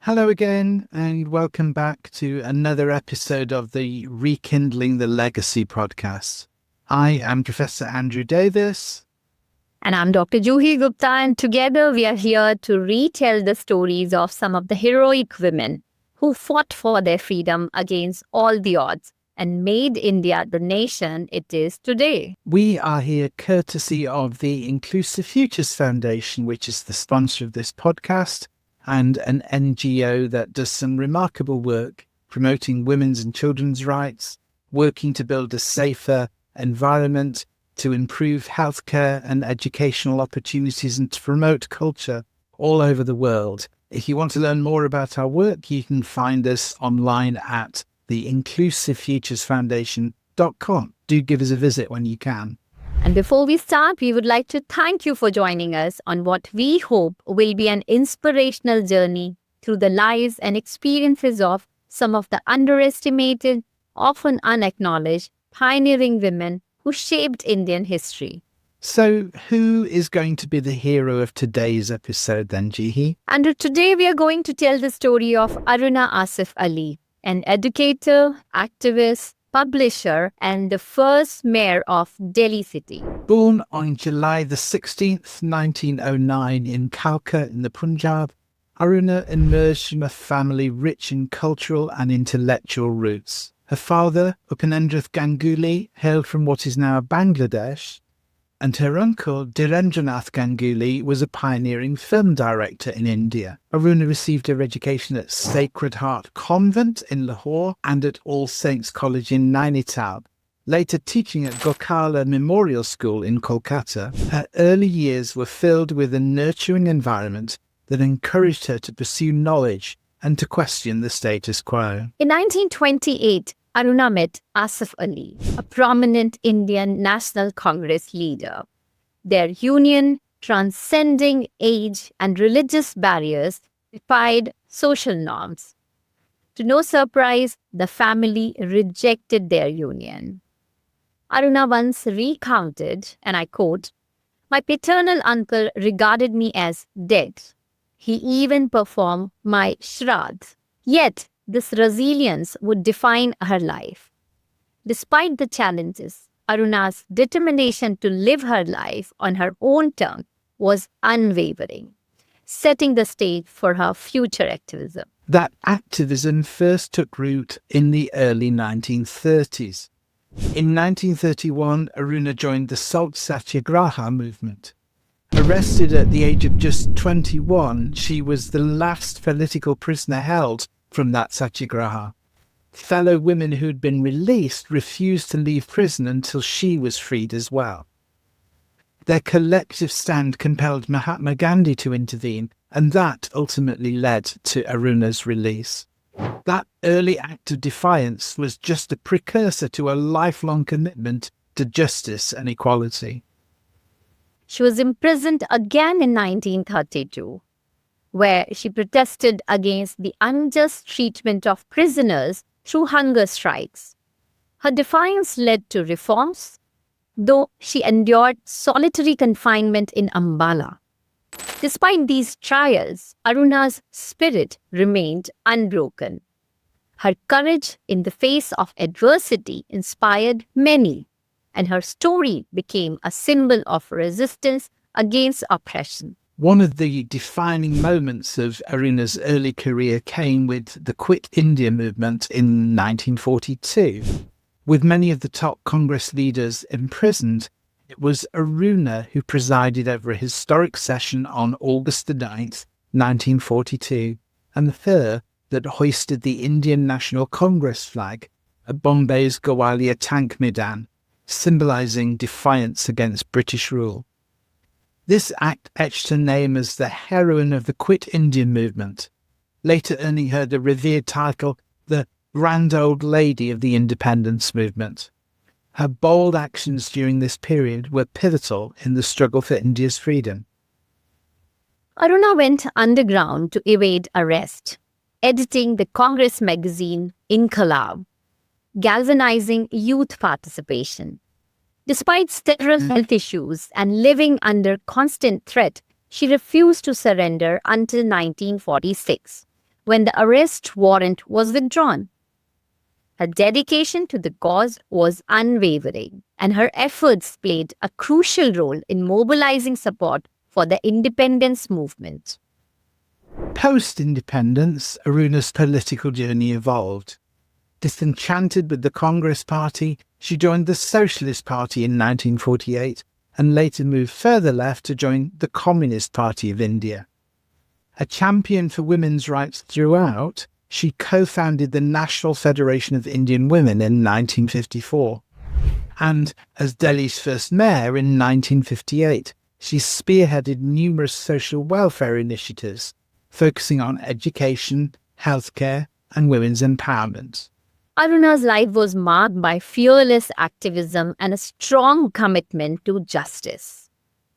Hello again, and welcome back to another episode of the Rekindling the Legacy podcast. I am Professor Andrew Davies. And I'm Dr. Juhi Gupta, and together we are here to retell the stories of some of the heroic women who fought for their freedom against all the odds and made India the nation it is today. We are here courtesy of the Inclusive Futures Foundation, which is the sponsor of this podcast, and an NGO that does some remarkable work promoting women's and children's rights, working to build a safer environment, to improve healthcare and educational opportunities, and to promote culture all over the world. If you want to learn more about our work, you can find us online at theinclusivefuturesfoundation.com. Do give us a visit when you can. And before we start, we would like to thank you for joining us on what we hope will be an inspirational journey through the lives and experiences of some of the underestimated, often unacknowledged, pioneering women who shaped Indian history. So who is going to be the hero of today's episode then, Juhi? And today we are going to tell the story of Aruna Asaf Ali, an educator, activist, publisher, and the first mayor of Delhi city. Born on July the 16th, 1909 in Kalka in the Punjab, Aruna emerged from a family rich in cultural and intellectual roots. Her father, Upanendranath Ganguly, hailed from what is now Bangladesh, and her uncle, Dhirendranath Ganguly, was a pioneering film director in India. Aruna received her education at Sacred Heart Convent in Lahore and at All Saints College in Nainital, later teaching at Gokala Memorial School in Kolkata. Her early years were filled with a nurturing environment that encouraged her to pursue knowledge and to question the status quo. In 1928, Aruna met Asaf Ali, a prominent Indian National Congress leader. Their union, transcending age and religious barriers, defied social norms. To no surprise, the family rejected their union. Aruna once recounted, and I quote, "My paternal uncle regarded me as dead. He even performed my shraddh. Yet, this resilience would define her life." Despite the challenges, Aruna's determination to live her life on her own terms was unwavering, setting the stage for her future activism. That activism first took root in the early 1930s. In 1931, Aruna joined the Salt Satyagraha movement. Arrested at the age of just 21, she was the last political prisoner held from that satyagraha. Fellow women who'd been released refused to leave prison until she was freed as well. Their collective stand compelled Mahatma Gandhi to intervene, and that ultimately led to Aruna's release. That early act of defiance was just a precursor to a lifelong commitment to justice and equality. She was imprisoned again in 1932, where she protested against the unjust treatment of prisoners through hunger strikes. Her defiance led to reforms, though she endured solitary confinement in Ambala. Despite these trials, Aruna's spirit remained unbroken. Her courage in the face of adversity inspired many, and her story became a symbol of resistance against oppression. One of the defining moments of Aruna's early career came with the Quit India movement in 1942. With many of the top Congress leaders imprisoned, it was Aruna who presided over a historic session on August the 9th, 1942, and her that hoisted the Indian National Congress flag at Bombay's Gwalior Tank Maidan, symbolising defiance against British rule. This act etched her name as the heroine of the Quit India movement, later earning her the revered title, the Grand Old Lady of the independence movement. Her bold actions during this period were pivotal in the struggle for India's freedom. Aruna went underground to evade arrest, editing the Congress magazine Inqilab, galvanizing youth participation. Despite several health issues and living under constant threat, she refused to surrender until 1946, when the arrest warrant was withdrawn. Her dedication to the cause was unwavering, and her efforts played a crucial role in mobilizing support for the independence movement. Post-independence, Aruna's political journey evolved. Disenchanted with the Congress Party, she joined the Socialist Party in 1948 and later moved further left to join the Communist Party of India. A champion for women's rights throughout, she co-founded the National Federation of Indian Women in 1954. And as Delhi's first mayor in 1958, she spearheaded numerous social welfare initiatives, focusing on education, healthcare, and women's empowerment. Aruna's life was marked by fearless activism and a strong commitment to justice.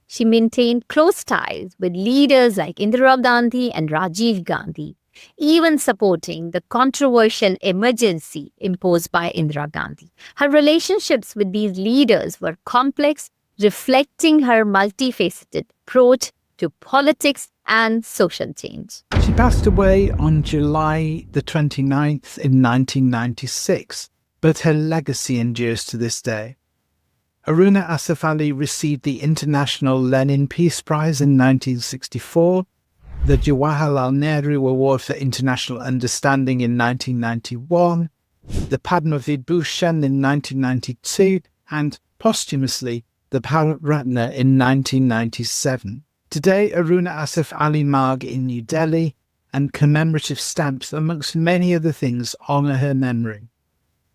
She maintained close ties with leaders like Indira Gandhi and Rajiv Gandhi, even supporting the controversial emergency imposed by Indira Gandhi. Her relationships with these leaders were complex, reflecting her multifaceted approach to politics and social change. She passed away on July the 29th in 1996, but her legacy endures to this day. Aruna Asaf Ali received the International Lenin Peace Prize in 1964, the Jawaharlal Nehru Award for International Understanding in 1991, the Padma Vibhushan in 1992, and posthumously the Bharat Ratna in 1997. Today, Aruna Asaf Ali Marg in New Delhi and commemorative stamps, amongst many other things, honour her memory.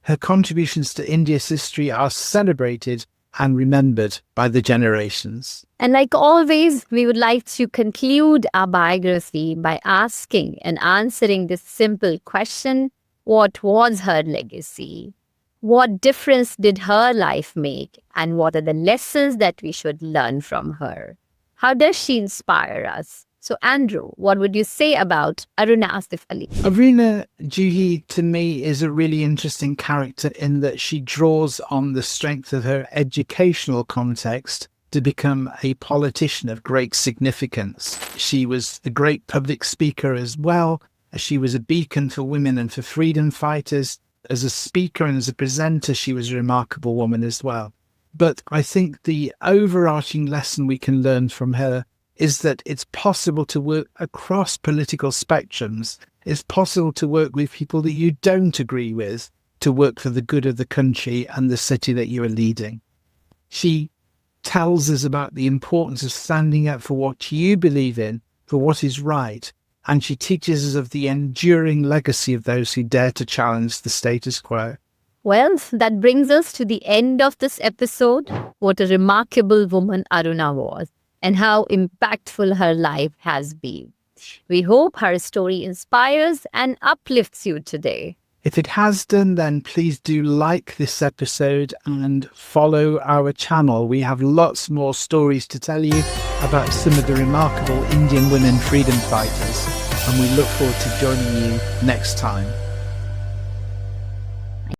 Her contributions to India's history are celebrated and remembered by the generations. And like always, we would like to conclude our biography by asking and answering this simple question: what was her legacy? What difference did her life make? And what are the lessons that we should learn from her? How does she inspire us? So, Andrew, what would you say about Aruna Asaf Ali? Aruna Juhi, to me, is a really interesting character in that she draws on the strength of her educational context to become a politician of great significance. She was a great public speaker as well. She was a beacon for women and for freedom fighters. As a speaker and as a presenter, she was a remarkable woman as well. But I think the overarching lesson we can learn from her is that it's possible to work across political spectrums. It's possible to work with people that you don't agree with, to work for the good of the country and the city that you are leading. She tells us about the importance of standing up for what you believe in, for what is right, and she teaches us of the enduring legacy of those who dare to challenge the status quo. Well, that brings us to the end of this episode. What a remarkable woman Aruna was, and how impactful her life has been. We hope her story inspires and uplifts you today. If it has done, then please do like this episode and follow our channel. We have lots more stories to tell you about some of the remarkable Indian women freedom fighters, and we look forward to joining you next time.